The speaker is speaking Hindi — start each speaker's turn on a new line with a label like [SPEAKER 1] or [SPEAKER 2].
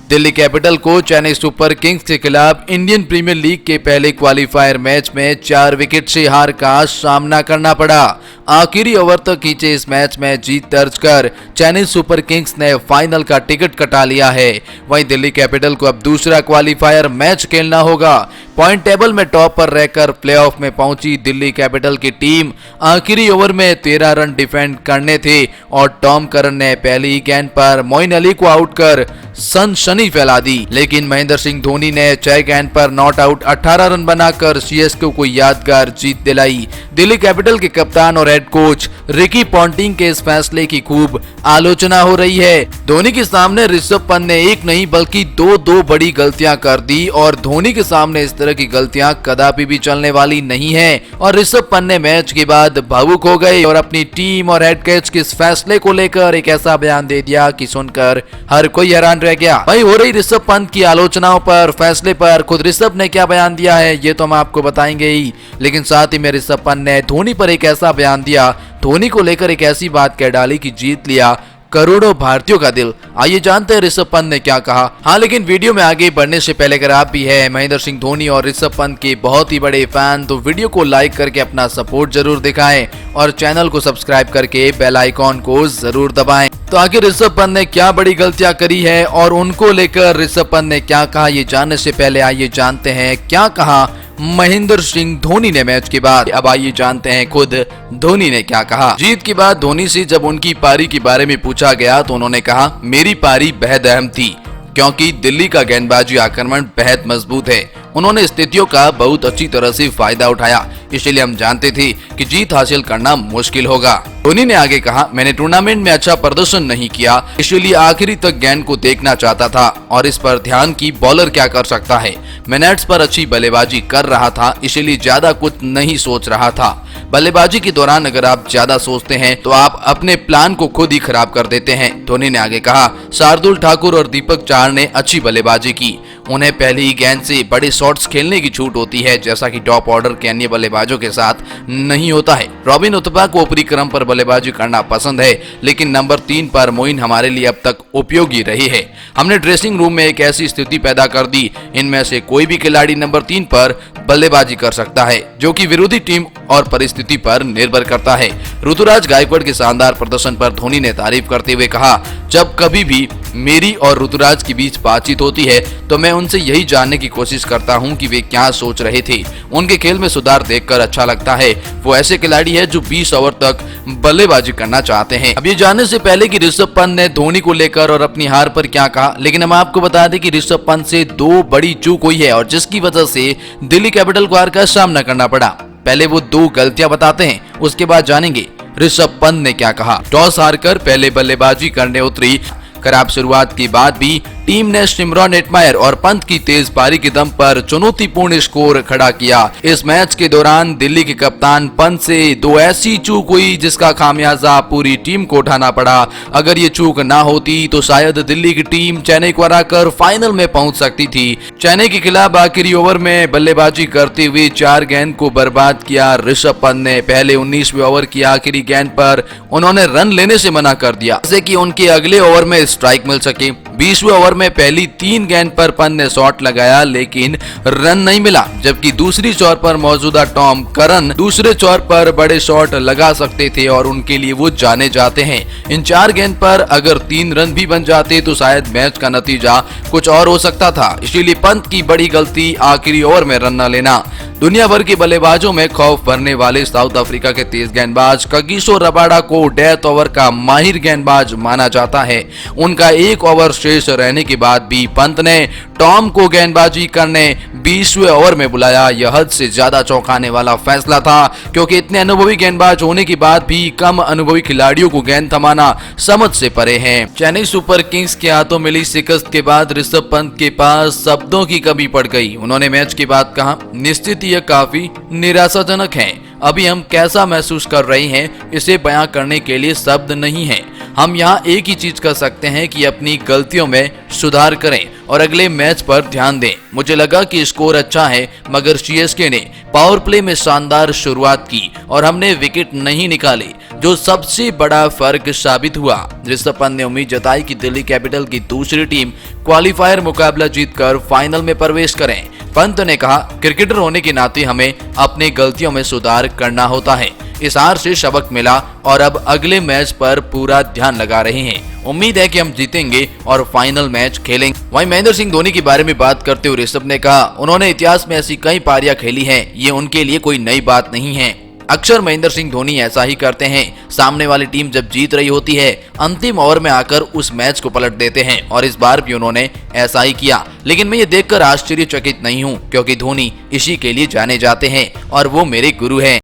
[SPEAKER 1] दिल्ली कैपिटल को चेन्नई सुपर किंग्स के खिलाफ इंडियन प्रीमियर लीग के पहले क्वालिफायर मैच में 4 विकेट से हार का सामना करना पड़ा। आखिरी ओवर तक खींचे इस मैच में जीत दर्ज कर चेन्नई सुपर किंग्स ने फाइनल का टिकट कटा लिया है। वहीं दिल्ली कैपिटल को अब दूसरा क्वालिफायर मैच खेलना होगा। पॉइंट टेबल में टॉप पर रहकर प्लेऑफ में पहुंची दिल्ली कैपिटल की टीम आखिरी ओवर में 13 रन डिफेंड करने थे और टॉम करन ने पहली ही गेंद पर मोइन अली को आउट कर सनसनी फैला दी, लेकिन महेंद्र सिंह धोनी ने 6 गेंद पर नॉट आउट 18 रन बनाकर सीएसके को यादगार जीत दिलाई। दिल्ली कैपिटल के कप्तान और हेड कोच रिकी पॉन्टिंग के इस फैसले की खूब आलोचना हो रही है। धोनी के सामने ऋषभ पंत ने एक नहीं बल्कि दो बड़ी गलतियां कर दी और धोनी के सामने इस तरह की गलतियां कदापि भी चलने वाली नहीं है। और ऋषभ पंत ने मैच के बाद भावुक हो गए और अपनी टीम और हेड कोच के इस फैसले को लेकर एक ऐसा बयान दे दिया कि सुनकर हर कोई हैरान रह गया। भाई हो रही ऋषभ पंत की आलोचनाओं पर, फैसले पर खुद ऋषभ ने क्या बयान दिया है ये तो हम आपको बताएंगे ही, लेकिन साथ ही में ऋषभ पंत ने धोनी पर एक ऐसा बयान दिया, धोनी को लेकर एक ऐसी बात कह डाली कि जीत लिया करोड़ों भारतीयों का दिल। आइए जानते हैं ऋषभ पंत ने क्या कहा। हाँ, लेकिन वीडियो में आगे बढ़ने से पहले अगर आप भी है महेंद्र सिंह धोनी और ऋषभ पंत के बहुत ही बड़े फैन तो वीडियो को लाइक करके अपना सपोर्ट जरूर दिखाएं और चैनल को सब्सक्राइब करके बेल आइकॉन को जरूर दबाएं। तो आखिर ऋषभ पंत ने क्या बड़ी गलतियां करी है और उनको लेकर ऋषभ पंत ने क्या कहा, ये जानने से पहले आइए जानते हैं क्या कहा महेंद्र सिंह धोनी ने मैच के बाद। अब आइए जानते हैं खुद धोनी ने क्या कहा। जीत के बाद धोनी से जब उनकी पारी के बारे में पूछा गया तो उन्होंने कहा, मेरी पारी बेहद अहम थी क्योंकि दिल्ली का गेंदबाजी आक्रमण बेहद मजबूत है। उन्होंने स्थितियों का बहुत अच्छी तरह से फायदा उठाया, इसलिए हम जानते थे कि जीत हासिल करना मुश्किल होगा। धोनी ने आगे कहा, मैंने टूर्नामेंट में अच्छा प्रदर्शन नहीं किया, इसलिए आखिरी तक गेंद को देखना चाहता था और इस पर ध्यान की बॉलर क्या कर सकता है। मैं नेट्स पर अच्छी बल्लेबाजी कर रहा था, इसलिए ज्यादा कुछ नहीं सोच रहा था। बल्लेबाजी के दौरान अगर आप ज्यादा सोचते हैं तो आप अपने प्लान को खुद ही खराब कर देते हैं। धोनी ने आगे कहा, शार्दुल ठाकुर और दीपक चाहर ने अच्छी बल्लेबाजी की, उन्हें पहली ही गेंद से बड़े शॉट्स खेलने की छूट होती है जैसा कि टॉप ऑर्डर के अन्य बल्लेबाजों के साथ नहीं होता है। रॉबिन उथप्पा को ऊपरी क्रम पर बल्लेबाजी करना पसंद है, लेकिन नंबर 3 पर मोइन हमारे लिए अब तक उपयोगी रही है। हमने ड्रेसिंग रूम में एक ऐसी स्थिति पैदा कर दी, इनमें से कोई भी खिलाड़ी नंबर 3 पर बल्लेबाजी कर सकता है, जो कि विरोधी टीम और परिस्थिति पर निर्भर करता है। ऋतुराज गायकवाड़ के शानदार प्रदर्शन पर धोनी ने तारीफ करते हुए कहा, जब कभी भी मेरी और ऋतुराज के बीच बातचीत होती है तो मैं उनसे यही जानने की कोशिश करता हूं कि वे क्या सोच रहे थे। उनके खेल में सुधार देखकर अच्छा लगता है। वो ऐसे खिलाड़ी है जो 20 ओवर तक बल्लेबाजी करना चाहते हैं। अब ये जानने से पहले कि ऋषभ पंत ने धोनी को लेकर और अपनी हार पर क्या कहा, लेकिन हम आपको बता दें कि ऋषभ पंत से 2 बड़ी चूक हुई है और जिसकी वजह से दिल्ली कैपिटल को हार का सामना करना पड़ा। पहले वो 2 गलतियां बताते हैं, उसके बाद जानेंगे ऋषभ पंत ने क्या कहा। टॉस हारकर पहले बल्लेबाजी करने उतरी, खराब शुरुआत के बाद भी टीम ने सिमरन हेटमायर और पंत की तेज पारी के दम पर चुनौतीपूर्ण स्कोर खड़ा किया। इस मैच के दौरान दिल्ली के कप्तान पंत से 2 ऐसी चूक हुई जिसका खामियाजा पूरी टीम को उठाना पड़ा। अगर ये चूक ना होती तो शायद दिल्ली की टीम चेन्नई को हराकर फाइनल में पहुंच सकती थी। चेन्नई के खिलाफ आखिरी ओवर में बल्लेबाजी करते हुए 4 गेंद को बर्बाद किया। ऋषभ पंत ने पहले 19वें ओवर की आखिरी गेंद पर उन्होंने रन लेने से मना कर दिया, जिससे कि उनके अगले ओवर में स्ट्राइक मिल सके। 20वें ओवर में पहली 3 गेंद पर पंत ने शॉट लगाया लेकिन रन नहीं मिला, जबकि दूसरी चौर पर मौजूदा टॉम करन दूसरे चौर पर बड़े शॉट लगा सकते थे और उनके लिए वो जाने जाते हैं। इन 4 गेंद पर अगर 3 रन भी बन जाते तो शायद मैच का नतीजा कुछ और हो सकता था। इसीलिए पंत की बड़ी गलती आखिरी ओवर में रन न लेना। दुनिया भर के बल्लेबाजों में खौफ भरने वाले साउथ अफ्रीका के तेज गेंदबाज कगिसो रबाडा को डेथ ओवर का माहिर गेंदबाज माना जाता है। उनका 1 ओवर शेष रहने के बाद भी पंत ने टॉम को गेंदबाजी करने 20वें ओवर में बुलाया। यह हद से ज्यादा चौंकाने वाला फैसला था, क्योंकि इतने अनुभवी गेंदबाज होने के बाद भी कम अनुभवी खिलाड़ियों को गेंद थमाना समझ से परे है। चेन्नई सुपर किंग्स के हाथों मिली शिकस्त के बाद ऋषभ पंत के पास शब्दों की कमी पड़ गई। उन्होंने मैच के बाद कहा, निश्चित यह काफी निराशाजनक है। अभी हम कैसा महसूस कर रहे हैं इसे बयां करने के लिए शब्द नहीं है। हम यहाँ एक ही चीज कर सकते हैं कि अपनी गलतियों में सुधार करें और अगले मैच पर ध्यान दें। मुझे लगा कि स्कोर अच्छा है, मगर सीएसके ने पावर प्ले में शानदार शुरुआत की और हमने विकेट नहीं निकाले। जो सबसे बड़ा फर्क साबित हुआ। ऋषभ पंत ने उम्मीद जताई कि दिल्ली कैपिटल की दूसरी टीम क्वालीफायर मुकाबला जीतकर फाइनल में प्रवेश करें। पंत ने कहा, क्रिकेटर होने के नाते हमें अपनी गलतियों में सुधार करना होता है। इस हार से सबक मिला और अब अगले मैच पर पूरा ध्यान लगा रहे हैं। उम्मीद है कि हम जीतेंगे और फाइनल मैच खेलेंगे। वहीं महेंद्र सिंह धोनी के बारे में बात करते हुए ऋषभ ने कहा, उन्होंने इतिहास में ऐसी कई पारियां खेली हैं, ये उनके लिए कोई नई बात नहीं है। अक्सर महेंद्र सिंह धोनी ऐसा ही करते हैं। सामने वाली टीम जब जीत रही होती है, अंतिम ओवर में आकर उस मैच को पलट देते हैं और इस बार भी उन्होंने ऐसा ही किया। लेकिन मैं ये देखकर आश्चर्यचकित नहीं हूँ, क्योंकि धोनी इसी के लिए जाने जाते हैं और वो मेरे गुरु हैं।